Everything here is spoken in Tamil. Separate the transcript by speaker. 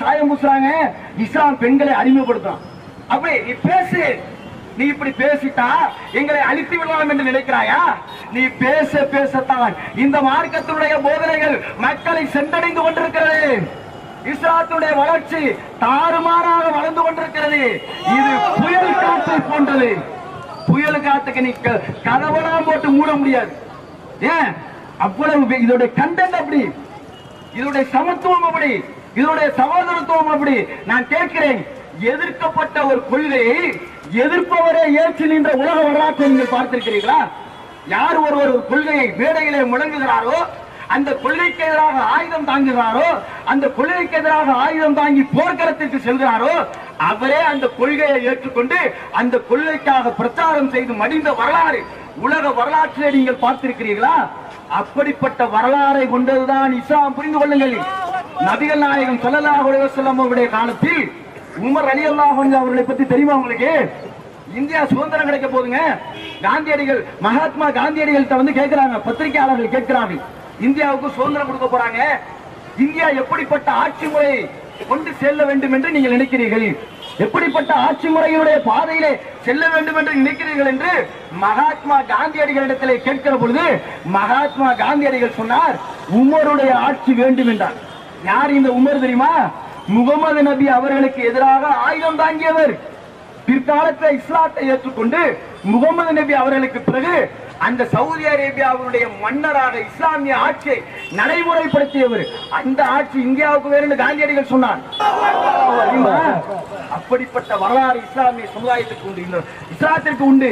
Speaker 1: சாயம் பூசுறாங்க, இஸ்லாம் பெண்களை அடிமைப்படுத்தும். அப்படி நீ பேசு, நீ இப்படி பேசிட்டா எங்களை அழித்து விடலாம் என்று நினைக்கிறாயா? நீ பேச பேசத்தான் இந்த மார்க்கத்தினுடைய போதனைகள் மக்களை சென்றடைந்து கொண்டிருக்கிறது. இஸ்லாத்துடைய வளர்ச்சி தாறுமாறாக வளர்ந்து கொண்டிருக்கிறது. இது புயல் காற்றை போன்றது. புயல் காத்துக்கு நீ கதவெல்லாம் போட்டு மூட முடியாது. ஏன் அவ்வளவு? இதோடைய கண்டென்ட் அப்படி, இதோடைய சமத்துவம் அப்படி, இதோடைய சகோதரத்துவம் அப்படி. நான் கேட்கிறேன், எதிர்க்கப்பட்ட ஒரு கொள்கையை எதிர்ப்பவரே ஏற்று நின்ற உலக வரலாற்றை நீங்கள் பார்த்திருக்கிறீர்களா? யார் ஒருவர் ஒரு கொள்கையை மேடையிலே முழங்குகிறாரோ, அந்த கொள்கைக்கு எதிராக ஆயுதம் தாங்குகிறாரோ, அந்த கொள்கைக்கு எதிராக ஆயுதம் தாங்கி போர்க்களத்திற்கு செல்கிறாரோ, அவரே அந்த கொள்கையை ஏற்றுக்கொண்டு அந்த கொள்கைக்காக பிரச்சாரம் செய்து மடிந்த வரலாறு உலக வரலாற்றிலே நீங்கள் பார்த்திருக்கிறீர்களா? அப்படிப்பட்ட வரலாறை கொண்டதுதான் இஸ்லாம். புரிந்து கொள்ளுங்கள். நபிகள் நாயகம் ஸல்லல்லாஹு அலைஹி வஸல்லம் அவருடைய காலத்தில் உமர் ரலியல்லாஹு அன்ஹு அவர்களை பத்தி தெரியுமா உங்களுக்கு? இந்தியா சுதந்திரம் கிடைக்க போதுங்க, காந்தியடிகள் மகாத்மா காந்தியடிகள்கிட்ட வந்து கேட்கிறாங்க, பத்திரிகையாளர்கள் கேட்கிறாங்க, இந்தியாவுக்கு சுதந்திரம் கொடுக்க போறாங்க, இந்தியா எப்படிப்பட்ட ஆட்சி முறை கொண்டு செல்ல வேண்டும் என்று நீங்கள் நினைக்கிறீர்கள்? எப்படிப்பட்ட ஆட்சி முறையுடைய பாதையிலே செல்ல வேண்டும் என்று நினைக்கிறீர்கள் என்று மகாத்மா காந்தியடிகளிடத்திலே கேட்கிற பொழுது மகாத்மா காந்தியடிகள் சொன்னார், உமருடைய ஆட்சி வேண்டும் என்றார். யார் இந்த உமர் தெரியுமா? முகமது நபி அவர்களுக்கு எதிராக ஆயுதம் தாங்கியவர். பிற்காலத்தில் இஸ்லாத்தை ஏற்றுக்கொண்டு முகமது நபி அவர்களுக்கு பிறகு அந்த சவுதி அரேபியாவுடைய மன்னராக இஸ்லாமிய ஆட்சியை நடைமுறைப்படுத்தியவர். அந்த ஆட்சி இந்தியாவுக்கு வேறு என்று காந்தியடிகள் சொன்னார். அப்படிப்பட்ட வரலாறு இஸ்லாமிய சமுதாயத்திற்கு உண்டு, இஸ்லாத்திற்கு உண்டு.